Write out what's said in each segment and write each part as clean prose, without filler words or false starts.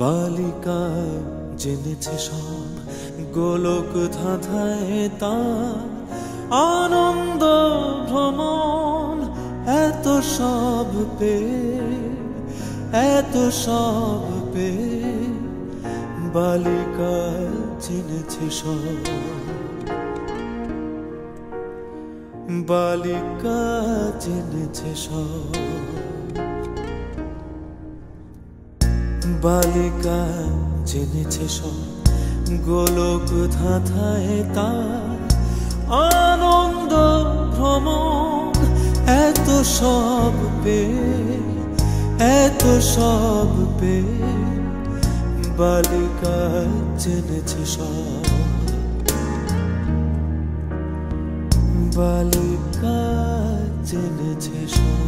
বালিকা জেনেছে সব গোলক ধাঁধায় তার আনন্দ ভ্রমণ এত সব পেয়ে বালিকা জেনেছে সব বালিকা জেনেছে সব বালিকা জেনেছে সব গোলক ধাঁধায় তার আনন্দ ভ্রমণ এত সব পেয়ে বালিকা জেনেছে সব বালিকা জেনেছে সব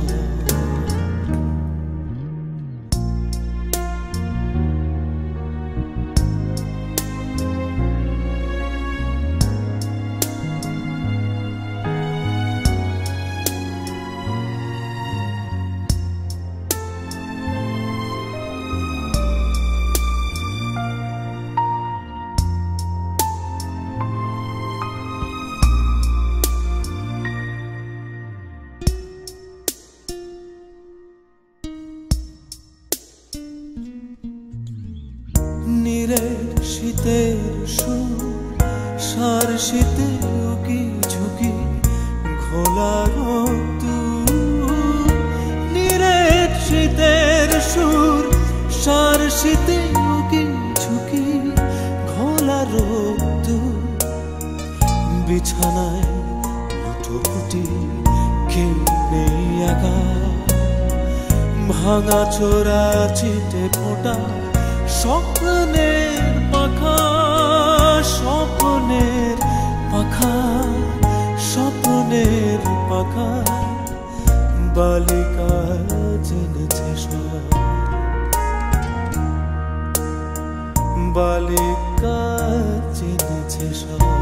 শীতের সুর সার শীতে উকি ঝুঁকি ঘোলা রোদ্দুর নিরেট শীতের সুর সার শীতে উকি ঝুঁকি ঘোলা রোদ্দুর বিছানায় লুটোপুটি কেউ নেই একা ভাঙা চোরা চিটে ফোঁটা স্বপ্নের পাখা স্বপ্নের পাখা স্বপ্নের পাখা বালিকা জেনেছে সব বালিকা জেনেছে সব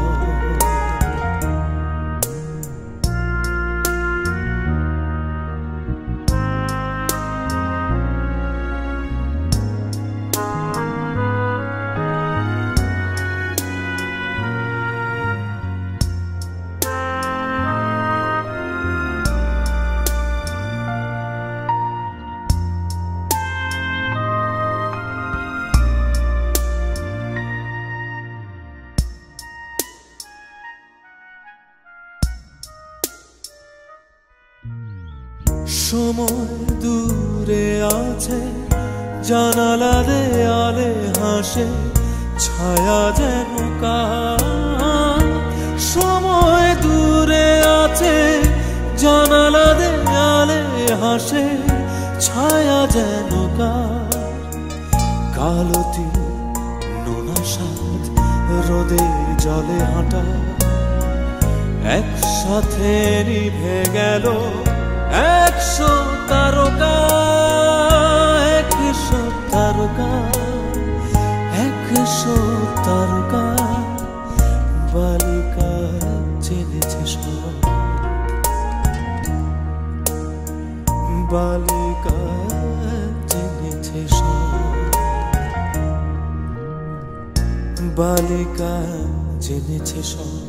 সময় দূরে আছে জানালা দেয়ালে হাসে ছায়া যেন কার সময় দূরে আছে জানালা দেয়ালে হাসে ছায়া যেন কার কালতি নোনা সাত রোদে জলে হাঁটা একসাথে নিভে গেল 100 তারকা 100 তারকা 100 তারকা বালিকা জেনেছে সব বালিকা জেনেছে সব বালিকা জেনেছে সব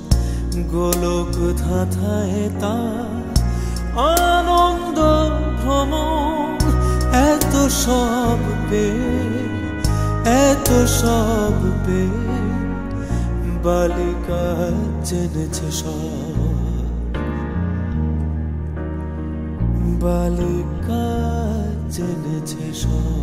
গোলক ধাঁধায় তার আনন্দ ভ্রমণ এত সব পেয়ে বালিকা জেনেছে সব বালিকা জেনেছে সব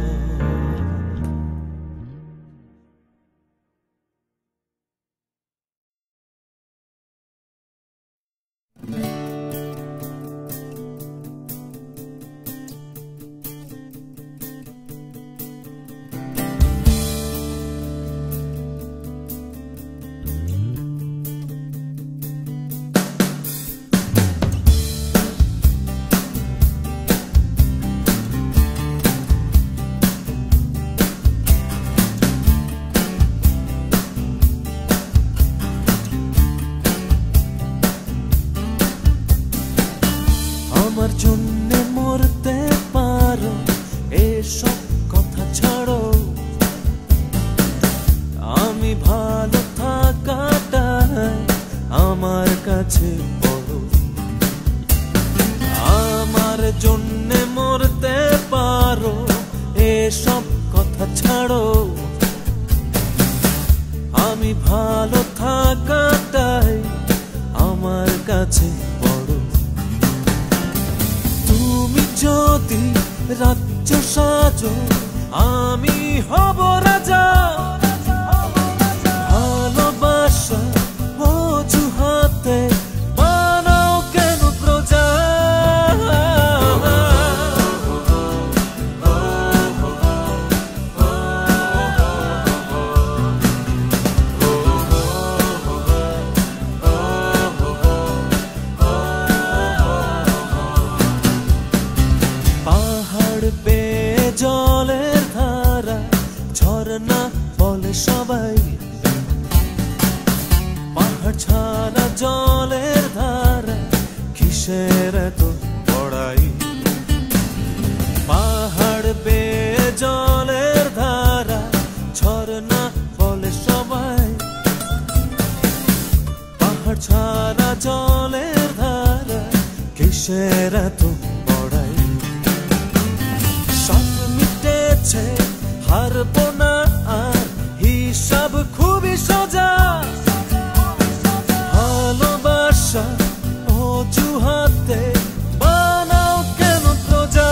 কাছে বড়। আমার জন্যে মরতে পারো, এসব কথা ছাড়ো। আমি ভালো থাকাটাই আমার কাছে বড়। তুমি যদি রাজ্য সাজো, আমি হব রাজা। ভালোবাসা অজুহাতে বানাও কেন প্রজা? পাহাড় বেয়ে জলের ধারা, ঝরনা বলে সবাই। পাহাড় ছাড়া জলের ধারা, কিসের এত বড়াই? পাহাড় বেয়ে জলের ধারা, ঝরনা বলে সবাই। পাহাড় ছাড়া জলের ধারা, কিসের এত বড়াই? সব মিটেছে, হারবো না আর, হিসাব খুবই সোজা। ভালোবাসা অজুহাতে বানাও কেন প্রজা?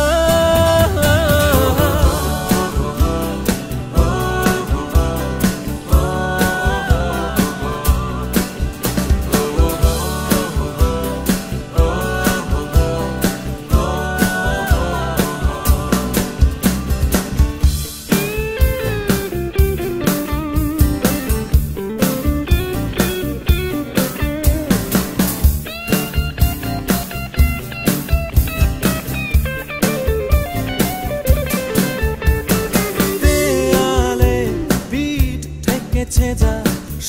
যা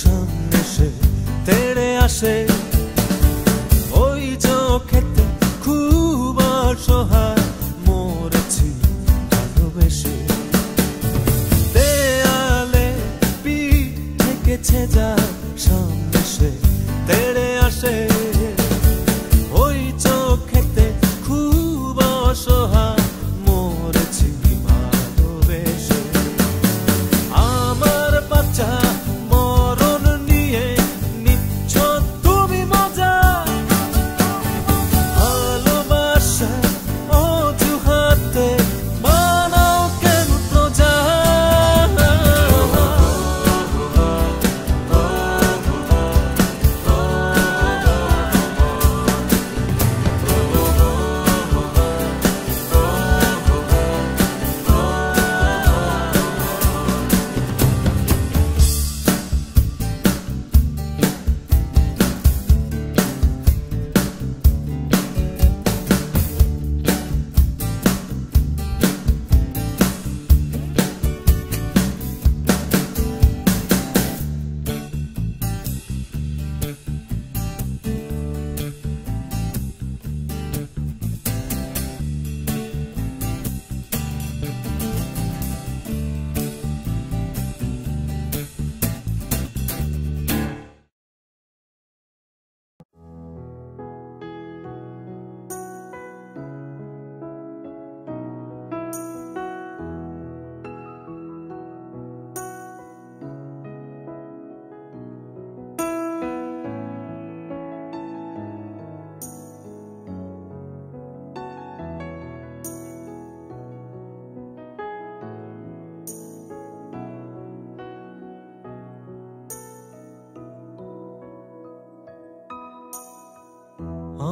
সামনে সে তেড়ে আসে, ওই চোখেতে খুব অসহায় মরেছি ভালোবেসে। দেয়ালে পিঠ ঠেকেছে যা সামনে সে তেড়ে আসে, ওই চোখেতে খুব অসহায় মরেছি ভালোবেসে। আমার বাচ্চা মরণ নিয়ে নিচ্ছ তুমি মজা। ভালোবাসা অজুহাতে বানাও কেন প্রজা?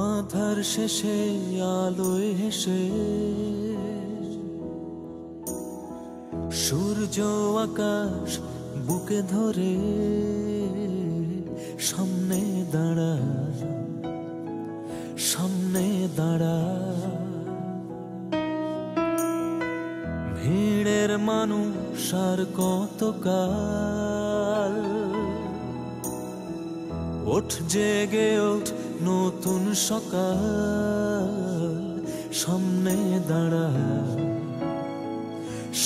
আধার শেষে আলোয় হেসে, সূর্য আকাশ বুকে ধরে সামনে দাঁড়া, সামনে দাঁড়া। ভিড়ের মানুষ আর কতকাল, ওঠ জেগে ওঠ নতুন সকাল, সামনে দাঁড়া,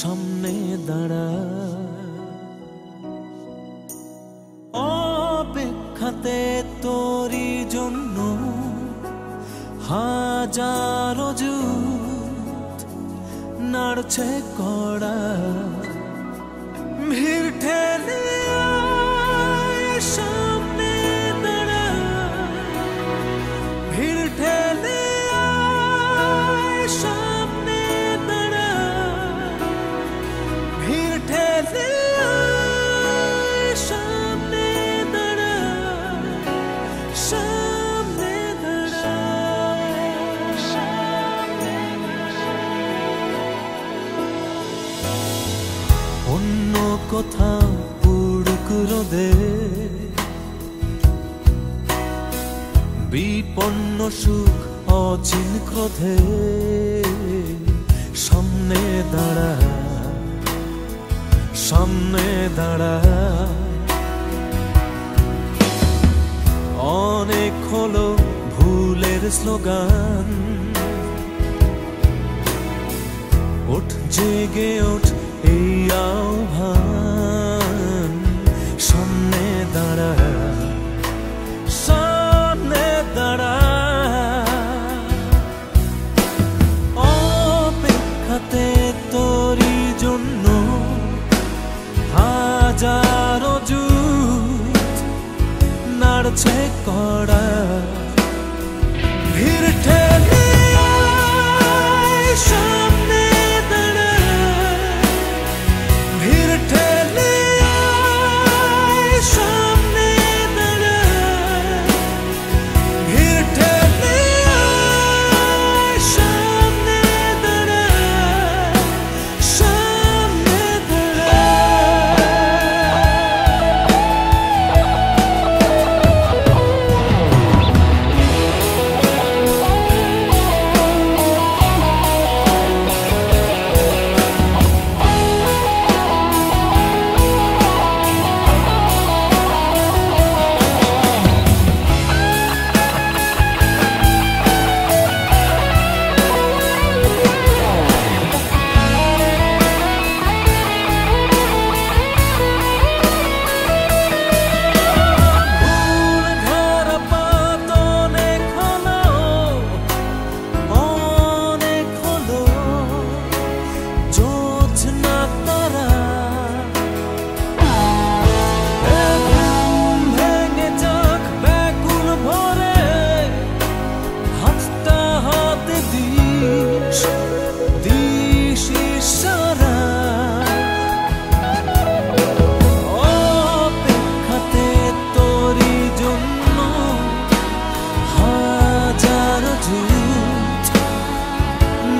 সামনে দাঁড়া। অপেক্ষাতে তোরি জন্য হাজারো জুত নাড়ছে কড়া ভিড় ঠেলে আয় সামনে দাঁড়া ভিড় ঠেলে আয় সামনে দাঁড়া ভিড় ঠেলে আয় সামনে দাঁড়া সামনে দাঁড়া অন্য কোথাও পুরুক রোদে বিপন্ন সুখ অচিন ক্রোধে সামনে দাঁড়া সামনে দাঁড়া অনেক হলো ভুলের স্লোগান ওঠ জেগে ওঠ এই আহ্বান সামনে দাঁড়া সামনে দাঁড়া অপেক্ষাতে তোরই জন্য হাজারো জুত নাড়ছে কড়া ভিড় ঠেলে আয় সামনে দাঁড়া ভিড় ঠেলে আয় সামনে দাঁড়া ভিড় ঠেলে আয় সামনে দাঁড়া সামনে দাঁড়া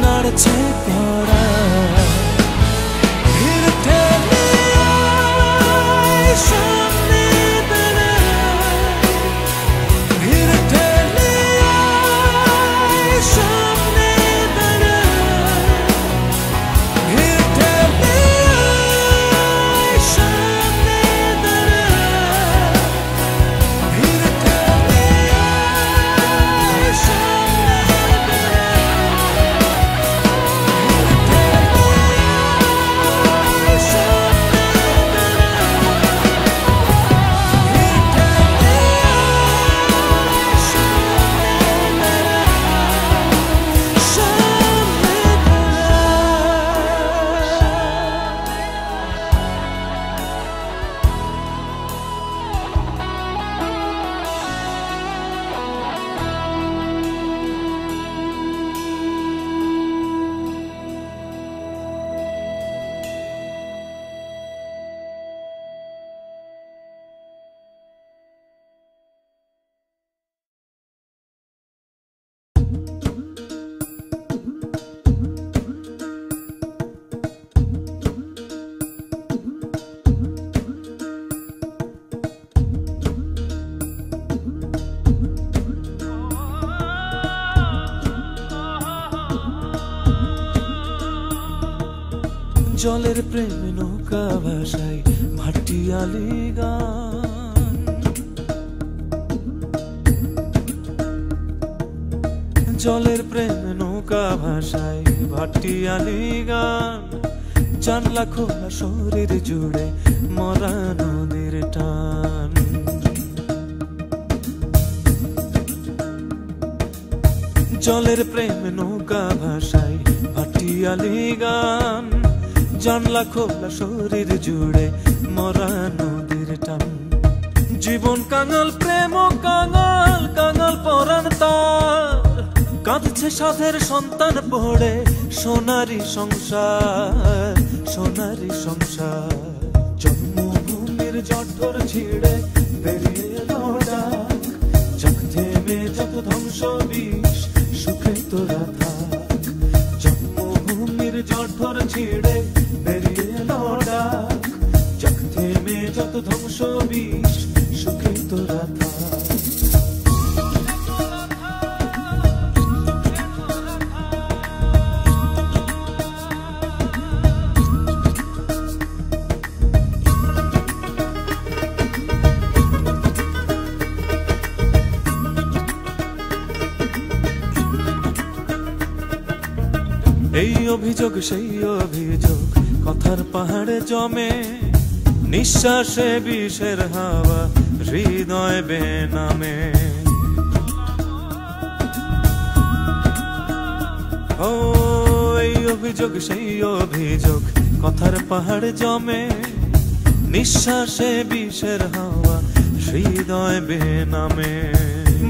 নাড়ছে কড়া ভিড় ঠেলে আয় সামনে দাঁড়া ভিড় ঠেলে আয় সামনে দাঁড়া ভিড় ঠেলে আয় সামনে দাঁড়া ভিড় ঠেলে আয় সামনে দাঁড়া জলের প্রেম নৌকা ভাষায় ভাটিয়ালি গান জলের প্রেম নৌকা ভাষায় ভাটিয়ালি গান জানলা খোলা শরীর জুড়ে মরা নদীর টান জলের প্রেম নৌকা ভাষায় ভাটিয়ালি গান, জানলা খোলা শরীর জুড়ে মরা নদীর টান। জীবন কাঙাল প্রেম কাঙাল, কাঙাল পরাণ তার, কাঁদছে সাধের সন্তান পড়ে সোনারি সংসার, সোনারি সংসার। জন্মভূমির জঠর ছিঁড়ে বেরিয়ে এলো ডাক, যাক থেমে যত ধ্বংস বিষ সুখে তোরা থাক। জন্মভূমির জঠর ছিঁড়ে বেরিয়ে এলো ডাক, যাক থেমে যত ধ্বংস বিষ সুখে তোরা থাক। এই অভিযোগ সেই অভিযোগ কথার পাহাড়ে জমে, নিঃশ্বাসে বিষের হাওয়া হৃদয় বেনামে। ও এই অভিযোগ সেই অভিযোগ কথার পাহাড়ে জমে, নিঃশ্বাসে বিষের হাওয়া হৃদয় বেনামে।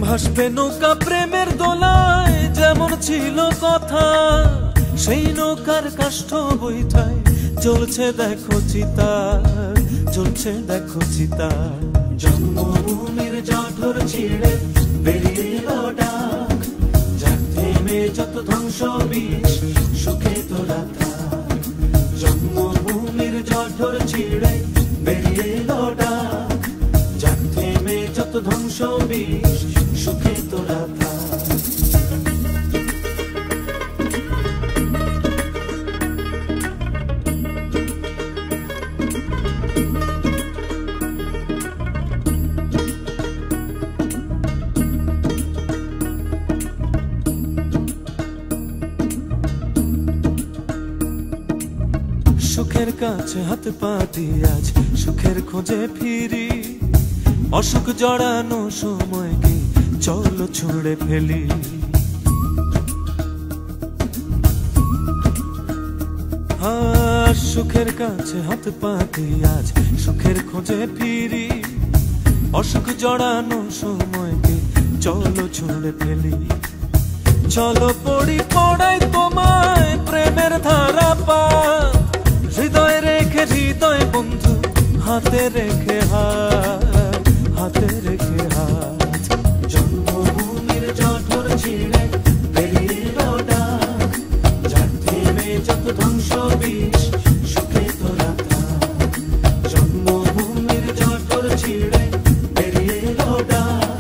ভাসবে নৌকা প্রেমের দোলায় যেমন ছিল কথা, সেই নৌকার কাষ্ঠ বৈঠায় চলছে দেখো চিতার, চলছে দেখো চিতার। জন্মভূমির জঠর ছিঁড়ে বেরিয়ে এলো ডাক, যাক থেমে যত ধ্বংস বিষ সুখে তোরা থাক। জন্মভূমির জঠর ছিঁড়ে বেরিয়ে এলো ডাক, যাক থেমে যত ধ্বংস বিষ সুখে তোরা থাক। সুখের কাছে হাত পাতি আজ সুখের খোঁজে ফিরি, অসুখ জড়ানো সময়কে চলো ছুঁড়ে ফেলি। সুখের কাছে হাত পাতি আজ সুখের খোঁজে ফিরি, অসুখ জড়ানো সময়কে চলো ছুঁড়ে ফেলি। চলো পড়ি পড়াই তোমায় প্রেমের ধারা পা, হৃদয় রেখে হৃদয় বন্ধু হাতে রেখে হাত, হাতে রেখে হাত। জন্মভূমির জঠর ছিঁড়ে বেরিয়ে এলো ডাক, যাক থেমে যত ধ্বংস বিষ সুখে তোরা থাক। জন্মভূমির জঠর ছিঁড়ে বেরিয়ে এলো ডাক,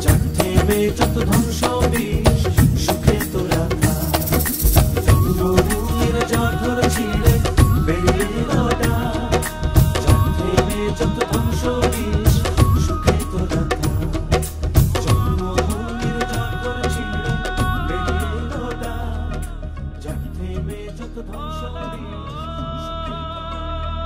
যাক থেমে যত ধ্বংস বিষ সুখে তোরা থাক। জন্মভূমির জঠর ছিঁড়ে বেরিয়ে এলো ডাক, যাক থেমে যত ধ্বংস বিষ সুখে তোরা থাক। জন্মভূমির জঠর ছিঁড়ে বেরিয়ে এলো ডাক, যাক থেমে যত ধ্বংস বিষ সুখে তোরা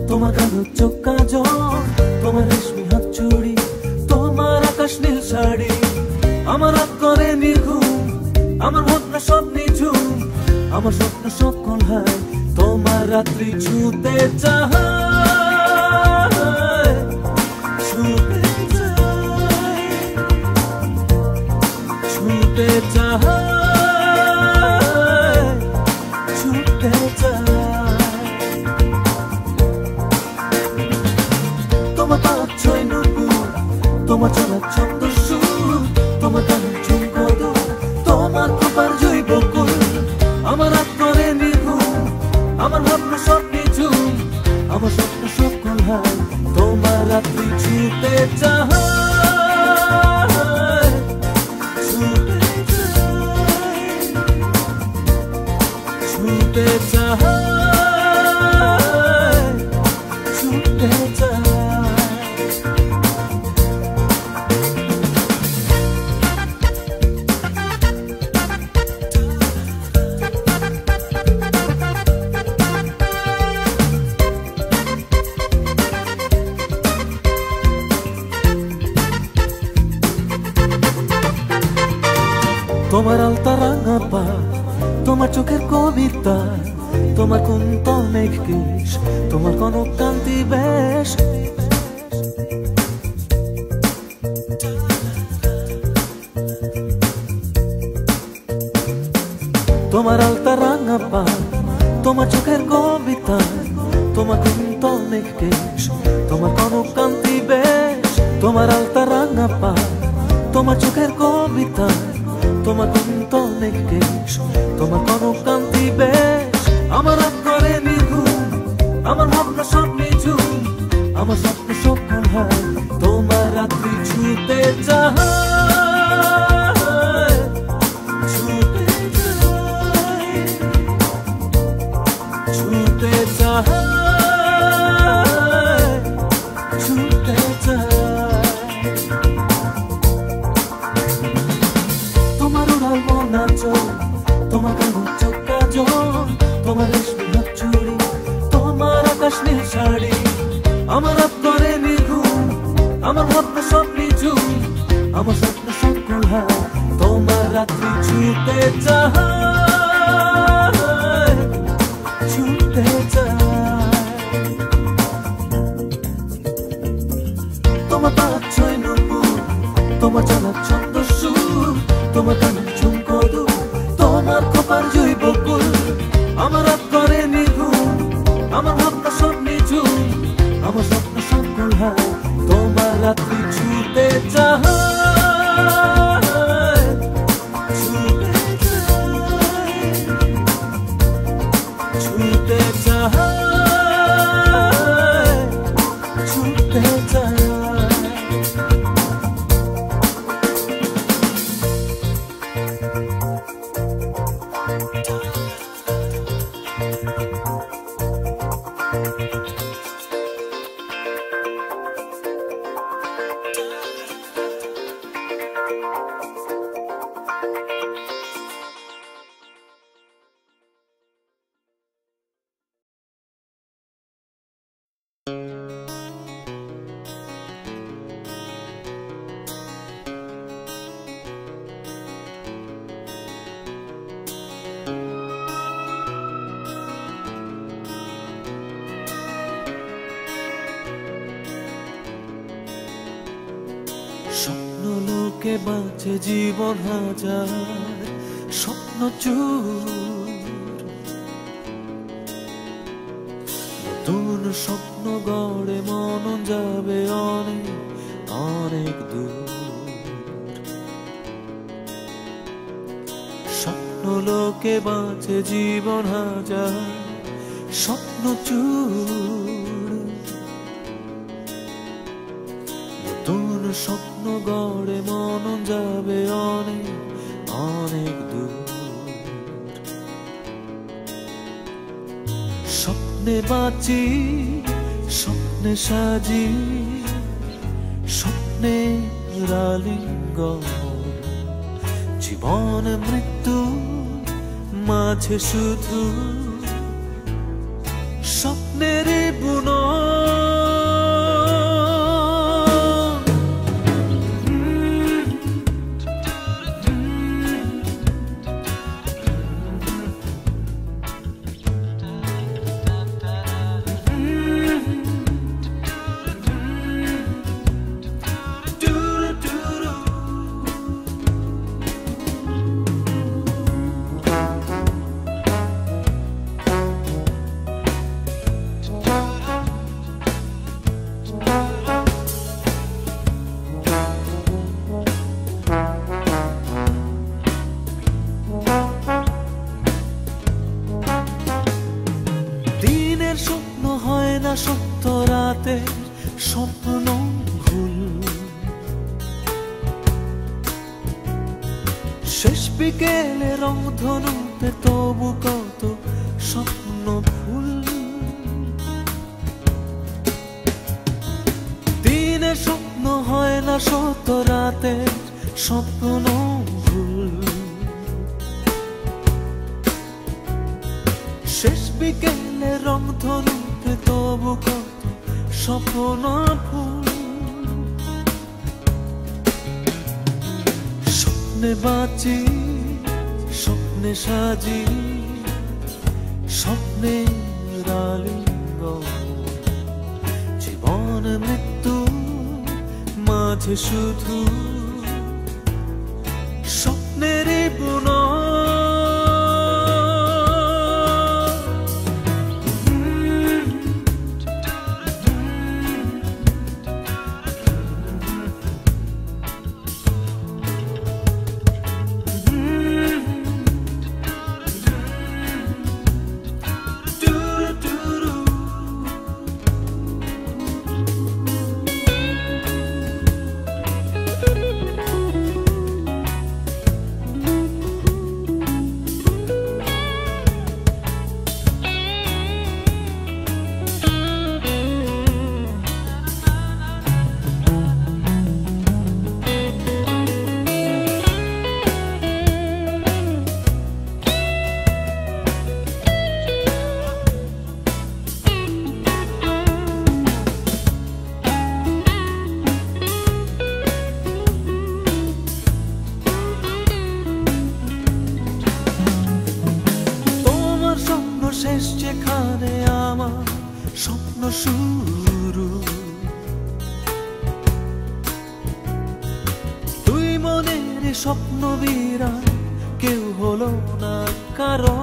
তোমার কালো চোখ কাজল, তোমার রেশমি হাত চুড়ি, তোমার আকাশ নীল শাড়ি, আমার রাত করে নির্ঘুম, আমার ভাবনা সব নিঝুম, আমার স্বপ্ন সকল হায় তোমার রাত্রি ছুতে চায়, ছুতে চায়, ছুতে চায়, ছুতে চায়। তোমার চলার ছন্দ সুর, তোমার গানের ঝুমকো, তোমার কপার জৈব কুল, আমার রাত করে নিঘুম, আমার ভাবনা সব নিঝুম, আমার স্বপ্ন সব কলহার, তোমার রাত্রি ছুতে চায়, ছুতে চায়, ছুতে চায়, ছুতে চায়। তোমার আলতা রাঙা পা, তোমার চোখের কবিতা, তোমার কুন্ত মেঘ কেশ, তোমার কনক কান্তি বেশ, তোমার আলতা রাঙা পা, তোমার চোখের কবিতা, তোমার কুন্ত মেঘ কেশ, তোমার কনক কান্তি বেশ, তোমার আলতা রাঙা পা, তোমার চোখের কবিতা, তোমার কুন্ত মেঘ কেশ, তোমার কনক কান্তি বেশ, আমার রাত করে নিঘুম, আমার ভাবনা সব নিঝুম, আমার স্বপ্ন সব কলহার, তোমার রাত্রি ছুতে চায়, ছুতে চায়, ছুতে চায়, ছুতে চায়। তোমার উড়াল বোনা চোখ, তোমার কাগজ চোখ কাজল, তোমার রেশমি হাত চুড়ি, তোমার আকাশ নীল শাড়ি, আমার রাত করে নিঘুম, আমার ভাবনা সব নিঝুম, আমার স্বপ্ন সব কলহার, তোমার রাত্রি ছুতে চায়, ছুতে চায়। তোমার পাঁচ ছয় নূপুর, তোমার চলার ছন্দ সুর, তোমার গানের ঝুমকো, তোমার কপার জৈব কুল, আমার রাত করে নিঘুম, আমার ভাবনা সব নিঝুম, আমার স্বপ্ন সব কলহার, তোমার রাত্রি ছুতে চায়, ছুতে চায়, ছুতে চায়, ছুতে চায়। স্বপ্নলোকে বাঁচে জীবন হাজার, স্বপ্ন চুর, নতুন স্বপ্ন গড়ে মন যাবে অনেক অনেক দূর। স্বপ্নলোকে বাঁচে জীবন হাজার, স্বপ্ন চুর, নতুন স্বপ্ন গড়ে মন যাবে অনেক অনেক দূর। স্বপ্নে বাঁচি, স্বপ্নে সাজি, স্বপ্নে আলিঙ্গন, জীবন মৃত্যু মাঝে শুধু স্বপ্নের বুনন। দিনের স্বপ্ন হয় না সত্য, রাতে স্বপ্ন ভুল। শেষ বিকেলে রংধনুতে তবু কত স্বপ্ন ফুল। দিনের স্বপ্ন হয় না সত্য, রাতে স্বপ্ন ভুল। শেষ বিকেলে রংধনুতে তবু কত স্বপ্ন ফুল। স্বপ্নে বাঁচি, স্বপ্নে সাজি, স্বপ্নের আলিঙ্গন। জীবন মৃত্যু মাঝে শুধু স্বপ্নেরই বুনন। শেষ যেখানে আমার স্বপ্ন শুরু, তুই মনের স্বপ্ন বিরাট, কেউ হলো না কারো।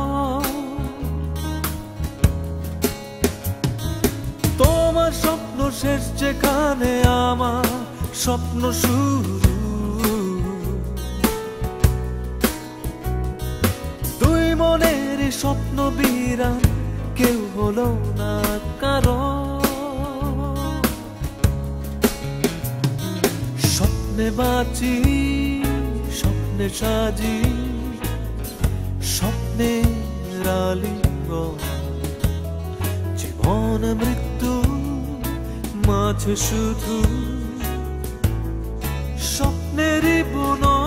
তোমার স্বপ্ন শেষ যেখানে আমার স্বপ্ন শুরু, তুই মনের স্বপ্ন বিরাট, কেউ হলো না কারো। স্বপ্নে বাঁচি, স্বপ্নে সাজি, স্বপ্নের আলিঙ্গন। জীবন মৃত্যু মাঝে শুধু স্বপ্নেরই বুনন।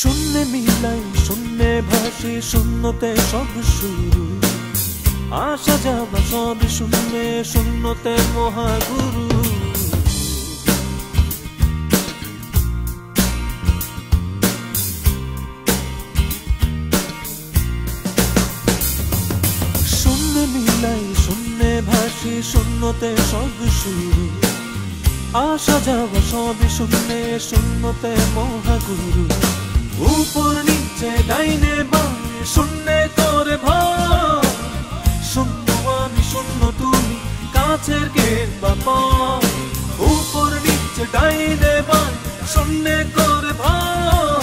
শূন্যে মিলাই, শূন্যে ভাসি, শূন্যতে সব শুরু। আসা যাওয়া সব শূন্যে, শূন্যতে মহাগুরু। শূন্যে মিলাই, শূন্যে ভাসি, শূন্যতে সব শুরু। আসা যাওয়া সব শূন্যে, শূন্যতে মহাগুরু। উপর নিচে ডাইনে বামে শূন্যে করে ভর। শূন্য আমি, শূন্য তুমি, কাছের কে বাবা। উপর নিচে ডাইনে বামে শূন্যে করে ভর।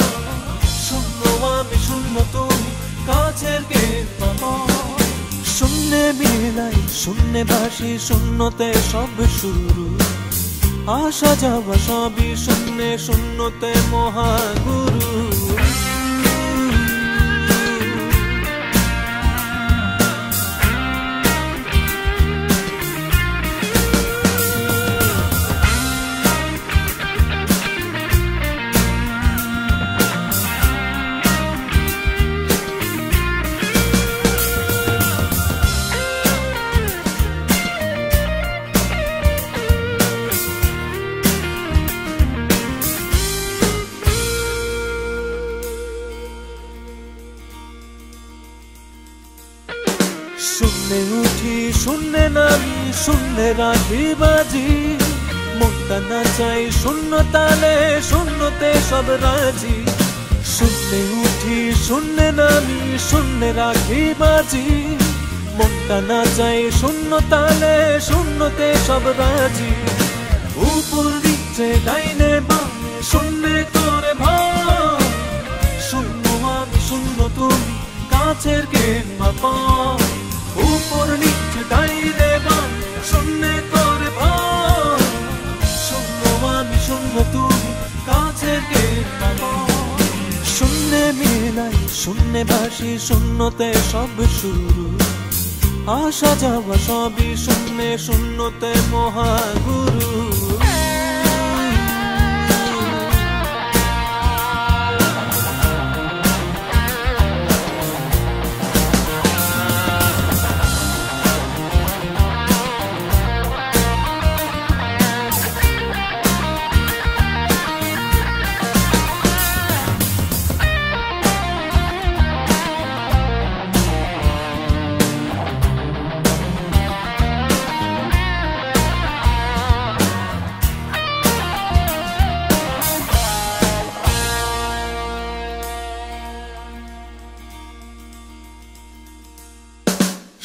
শূন্য আমি, শূন্য তুমি, কাছের কে বাবা। শূন্যে মেলাই শূন্যে ভাসি শূন্যতে সব শুরু আসা যাওয়া সবই শূন্যে শূন্যতে মহাগুরু শূন্যে উঠি শূন্যে নামি শূন্যে রাখি বাজি মনটা না চাই শূন্য তালে শূন্যতে সব রাজি শূন্যে উঠি শূন্যে নামি শূন্যে রাখি বাজি মনটা না চাই শূন্য তালে শূন্যতে সব রাজি উপর নিচে ডাইনে বামে শূন্যে করে ভাই শূন্য আমি শূন্য তুমি কাছের কে বাবা উপর নিচে ডাইনে বামে শূন্য করে ভাই শূন্য আমি শূন্য তুমি কাছের কে বাবা শূন্যে মেলাই শূন্যে ভাসি শূন্যতে সব শুরু আসা যাওয়া সবই শূন্যে শূন্যতে মহাগুরু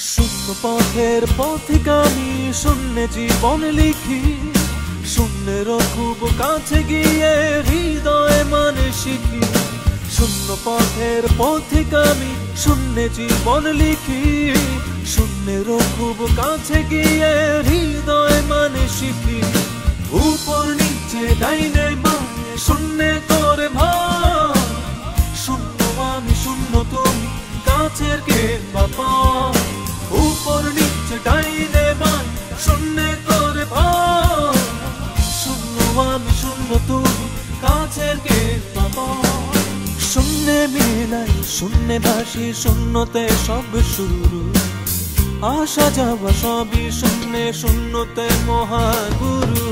শূন্য পথের পথিকামি শূন্য জীবন লিখি শূন্যের খুব কাছে গিয়ে হৃদয় মানে শিখি শূন্য পথের পথিকামি শূন্য জীবন লিখি শূন্যের খুব কাছে গিয়ে হৃদয় মানে শিখি উপর নিচে ডাইনে বামে শূন্য করে ভাই শূন্য আমি শূন্য তুমি কাছের কে বাবা উপর নিচে ডাইনে বামে শূন্য করে ভাই শূন্য আমি শূন্য তুমি কাছের কে বাবা শূন্যে মেলাই শূন্যে ভাসি শূন্যতে সব শুরু আসা যাওয়া সবই শূন্যে শূন্যতে মহাগুরু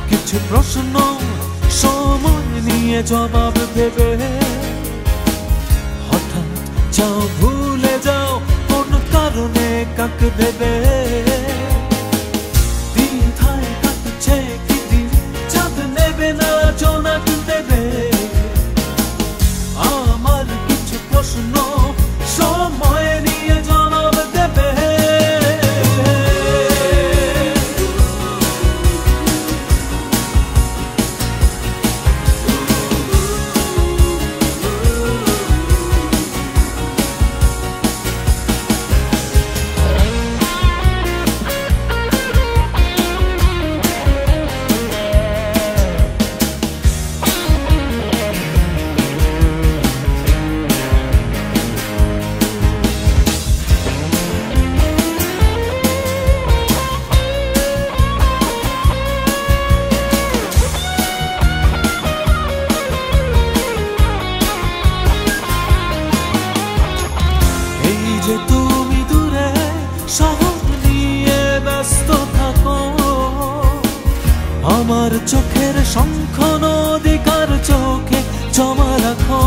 কিছু প্রশ্ন সময় নিয়ে জবাব দেবে হঠাৎ যাও ভুলে যাও কোন কারণে কাক দেবে দ্বিধায় কাটছে কি দিন চাঁদ নেবে না জোনাক দেবে আমার কিছু প্রশ্ন সময় নিয়ে জবাব দেবে শহর নিয়ে ব্যস্ত থাকো। আমার চোখের শঙ্খ নদীকার চোখে জমা রাখো।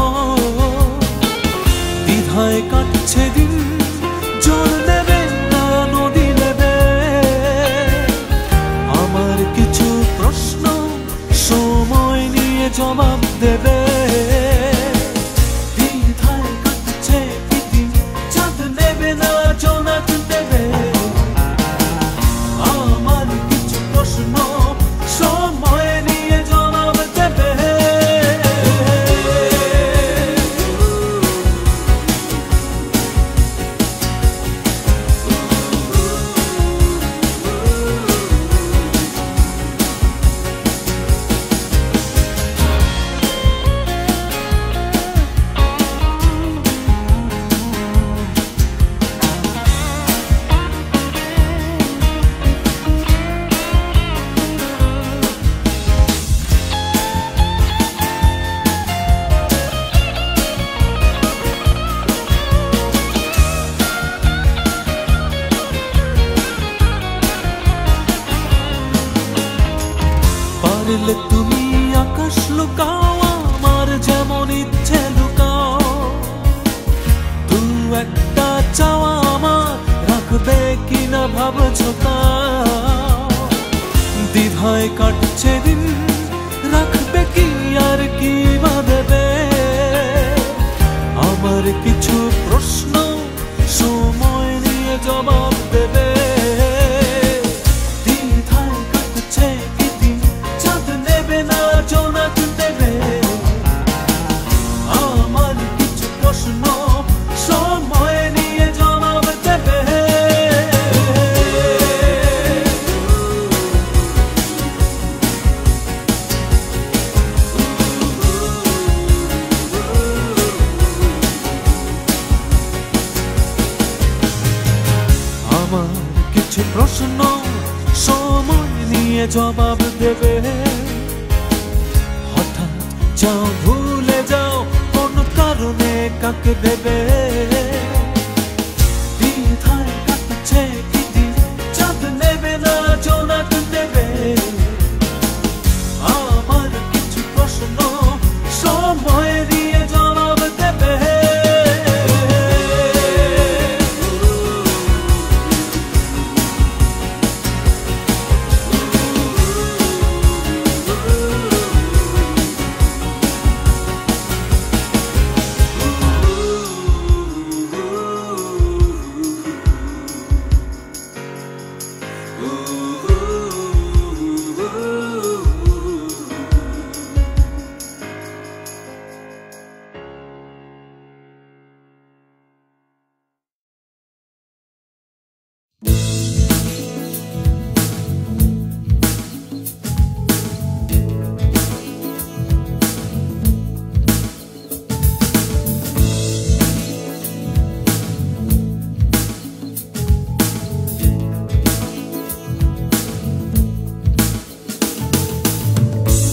দ্বিধায় কাটছে দিন, জল নেবে না নদী নেবে। আমার কিছু প্রশ্ন সময় নিয়ে জবাব দেবে। দ্বিধায় কাটছে দিন, চাঁদ নেবে না জোনাক দেবে। আমার কিছু প্রশ্ন সময় নিয়ে জবাব দেবে। পারলে তুমি আকাশ লুকাও, আমার যেমন ইচ্ছে লুকাও। দু একটা চাওয়া আমার রাখবে কিনা ভাবছো তাও। দ্বিধায় কাটছে দিন, রাখবে কি আর কি বা দেবে। আমার কিছু প্রশ্ন সময় নিয়ে জবাব দেবে। জোনাক দেবে। আমার কিছু প্রশ্ন সময় নিয়ে জবাব দেবে। আমার কিছু প্রশ্ন সময় নিয়ে জবাব দেবে। যাও ভুলে যাও কোন কারণে কাকে ভেবে। দ্বিধায় কাটছে কি দিন, চাঁদ নেবে না জোনাক দেবে। আমার কিছু প্রশ্ন সময় দিয়ে জবাব দেবে।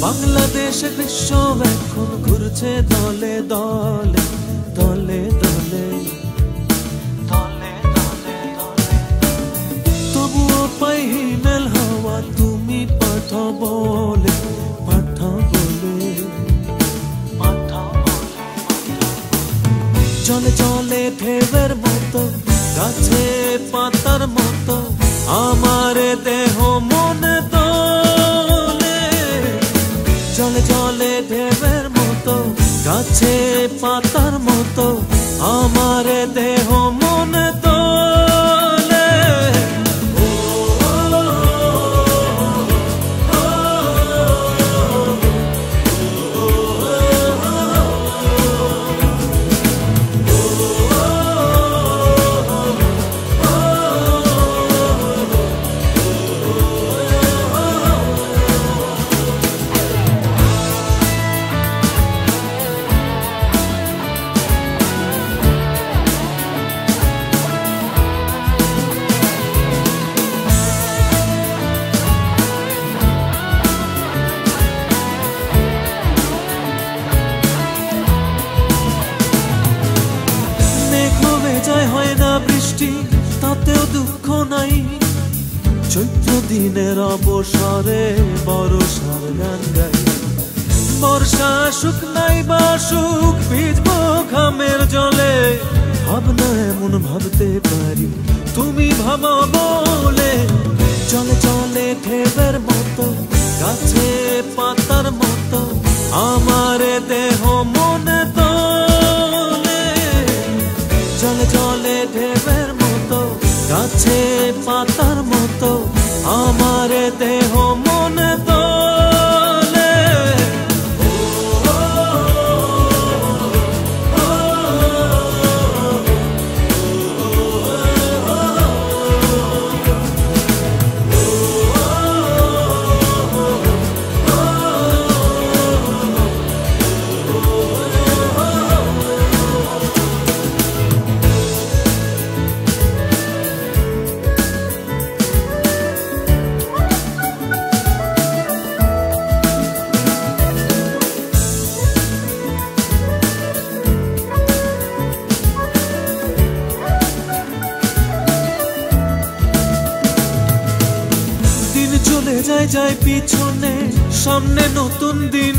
বাংলাদেশের বিশ্ব এখন ঘুরছে দলে দলে দলে দলে দলে দলে দলে। তবুও পাই হিমেল হাওয়া তুমি পাঠাও বলে পাঠাও বলে পাঠাও বলে। চলে চলে ঢেউয়ের মতো, গাছে পাতার মতো আমার দেহ মনে তোলে। চলে চলে ঢেউয়ের মতো, গাছে পাতার মতো আমার দেহ মনে তোলে। দুঃখ নাই চৈত্র দিনের অবসরে বর্ষার গান গাই বর্ষা সুখ নাই বা সুখ ভিজবো ঘামের জলে ভাবনা এমন ভাবতে পারি তুমি ভাবো বলে চলে চলে ঢেউয়ের মতো গাছে পাতার মতো আমার দেহ মনে তোলে চলে চলে ঢেউয়ের মতো গাছে পাতার মতো আমার দেহ মনে তোলে যায় যায় পিছনে সামনে নতুন দিন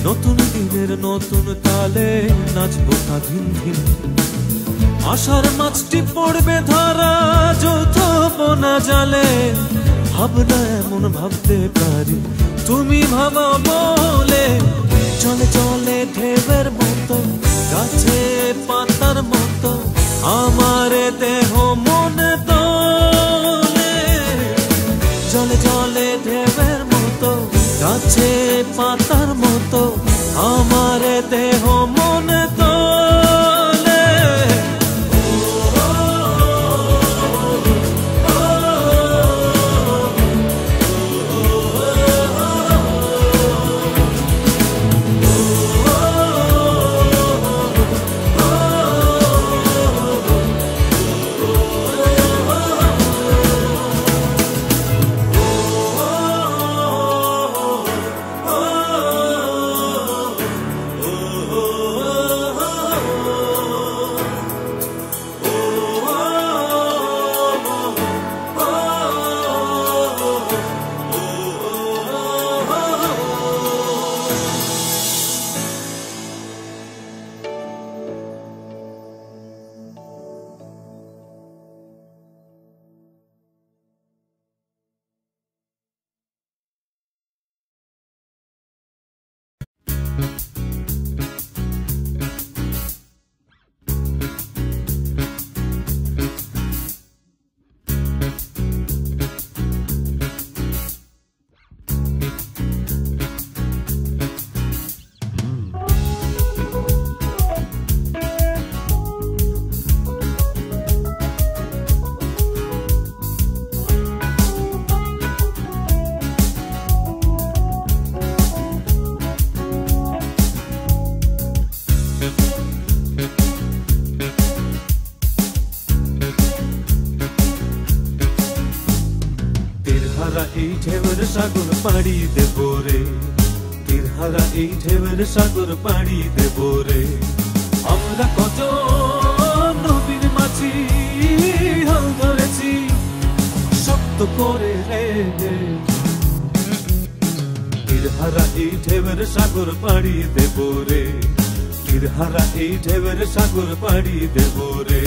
নতুন দিনের নতুন তালে নাচবো ধিন ধিন আশার মাছটি পড়বে ধরা যৌথ বোনা জালে ভাবনা এমন ভাবতে পারি তুমি ভাবা বলে চলে চলে ঢেউয়ের মতো গাছে পাতার মতো আমার দেহ মনে তোলে চলে চলে ঢেউয়ের মতো গাছে পাতার মতো আমার দেহ মনে তোলে সাগর পাড়ি দেব রে তীরহারা এই ঢেউয়ের সাগর পাড়ি দেব রে আমরা কত নবীর মাঝি হাল ধরেছি শক্ত করে রে তীরহারা এই ঢেউয়ের সাগর পাড়ি দেব রে তীরহারা এই ঢেউয়ের সাগর পাড়ি দেব রে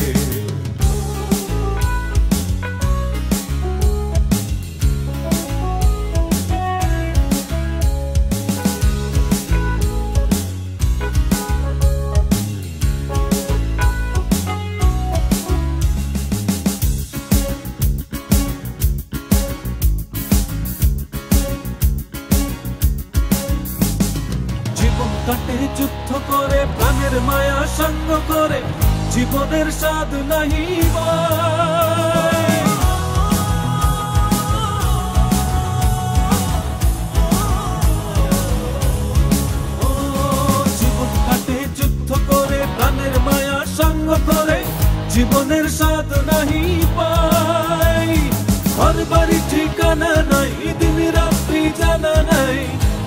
কাটে যুদ্ধ করে প্রাণের মায়া সঙ্গ করে জীবনের স্বাদ নাহি জীবন কাটে যুদ্ধ করে প্রাণের মায়া সঙ্গ করে জীবনের স্বাদ নাহি পাই ঘর বাড়ি ঠিকানা নাই দিন রাত্রি জানা নাই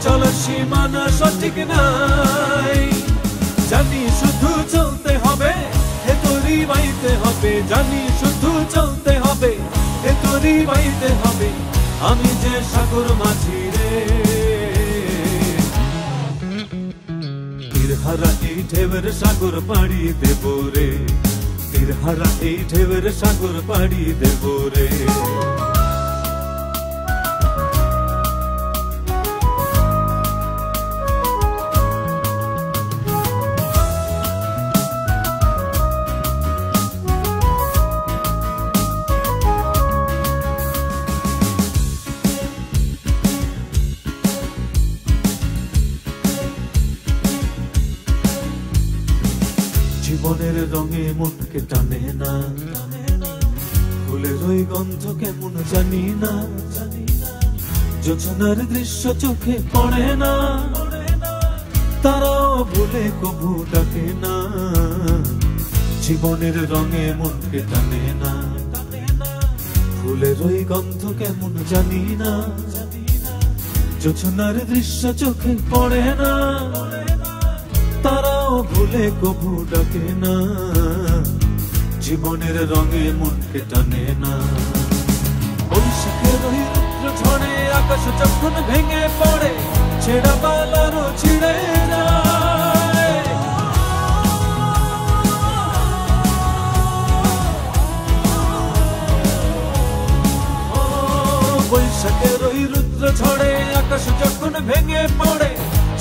চলার সীমানা সঠিক নাই জানি শুধু চলতে হবে হে তোরি বাইতে হবে জানি শুধু চলতে হবে, এ তরি বাইতে হবে, আমি যে সাগর মাঝি রে। তীরহারা এই ঢেউয়ের সাগর পাড়ি দেব রে, তীরহারা এই ঢেউয়ের সাগর পাড়ি দেব রে। জীবনের রঙে মনকে টানে না, ফুলের ওই গন্ধ কেমন জানি না, যোছনার দৃশ্য চোখে পড়ে না, তারাও ভুলে কবু ডাকে না। জীবনের রঙে মনকে টানে না, ফুলের ওই গন্ধ কেমন জানি না, যোছনার দৃশ্য চোখে পড়ে না, তারাও ভুলে কবু ডাকে না। জীবনের রঙে মনকে টানে না। বৈশাখের ওই রুদ্র ঝড়ে আকাশ যখন ভেঙে পড়ে, ছেঁড়া পালারও ছিঁড়ে যায়। বৈশাখের ওই রুদ্র ঝড়ে আকাশ যখন ভেঙে পড়ে,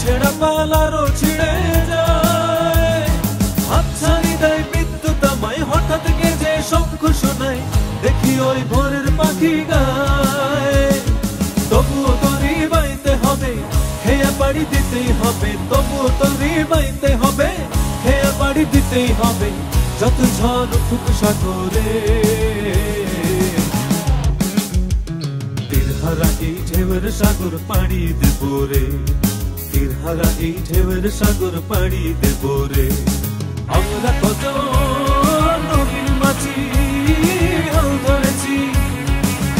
ছেঁড়া পালারও ছিঁড়ে যায়। হাতছানি দেয় বিদ্যুৎ আমায়, হঠাৎ গেজে শঙ্খ শোনায়, দেখি ওই ভোরের পাখি গায়। তবুও তরি বাইতে হবে, খেয়া পাড়ি দিতেই হবে, তবুও তরি বাইতে হবে, খেয়া পাড়ি দিতেই হবে, যত ঝড় উঠুক সাগরে। তীরহারা এই ঢেউয়ের সাগর পাড়ি দেব রে, তীরহারা এই ঢেউয়ের সাগর পাড়ি দেব রে। আমরা কত নদীর মাঝি হাল ধরেছি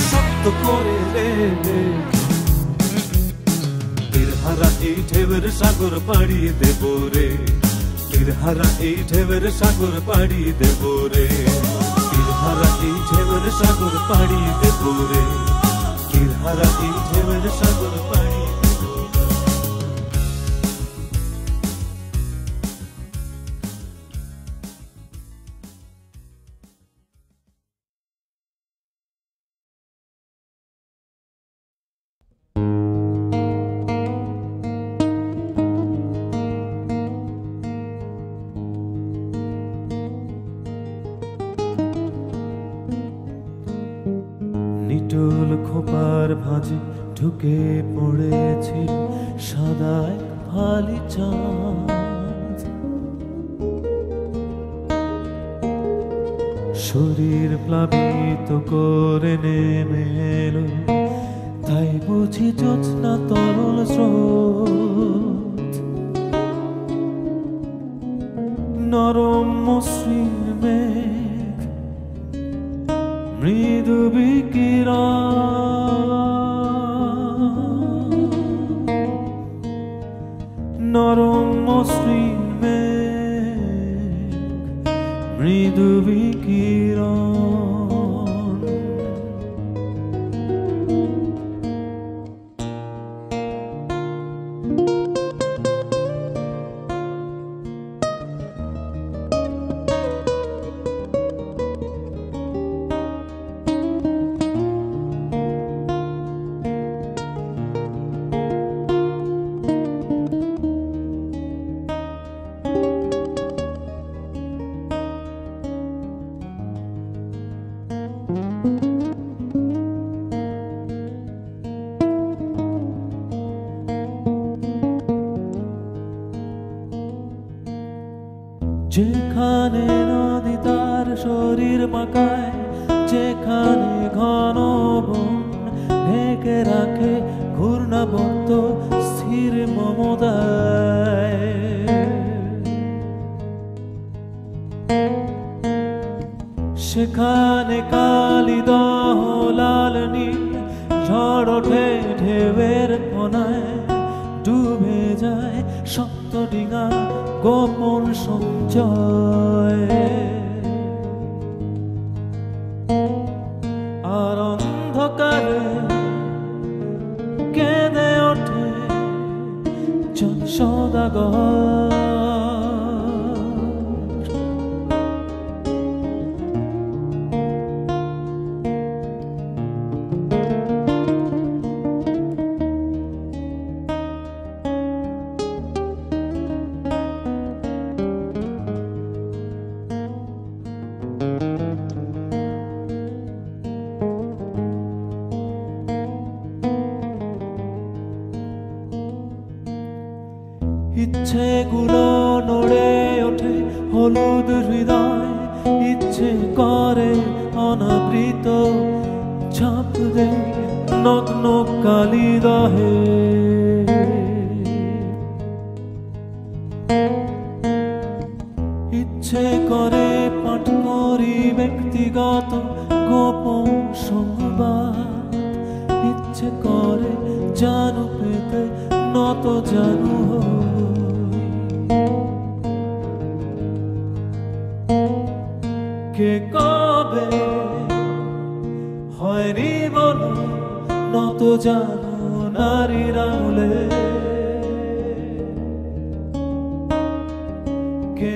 শক্ত করে রে। তীরহারা এই ঢেউয়ের সাগর পাড়ি দেব রে, তীরহারা এই ঢেউয়ের সাগর পাড়ি দেব রে। তীরহারা এই ঢেউয়ের সাগর পাড়ি দেব রে, তীরহারা এই ঢেউয়ের সাগর পাড়ি। নিটুল খোপার ভাঁজে ঢুকে পড়েছি সাদা এক ফালি চাঁদ। শরীর প্লাবিত করে নেমে এলো, তাই বুঝি জ্যোৎস্না তরল স্রোত। নরম মসৃণ মেঘ, মৃদু বিকিরণ, নরম মসৃণ মেঘ, মৃদু বিকিরণ। যেখানে নদী তার শরীর মাকায়, যেখানে ঘন বন ঢেকে রাখে ঘূর্ণাবর্ত স্থির মমতায়। সেখানে কালিদাহ লাল নীল ঝড় ওঠে ঢেউয়ের কোনায়, ডুবে যায় সপ্ত ডিঙা গোপন সঞ্চয়। আর অন্ধকারে কেঁদে ওঠে চাঁদ সওদাগর। ইচ্ছেগুলো নড়ে ওঠে হলুদ হৃদয়, ইচ্ছে করে অনাবৃত ছাপ দে নগ্ন কালিদহে। ইচ্ছে করে পাঠ করি ব্যক্তিগত গোপন সংবাদ, ইচ্ছে করে জানু পেতে নত জানু হই। কে কবে হয়নি বলো নত জানু নারীর আঙুলে, কে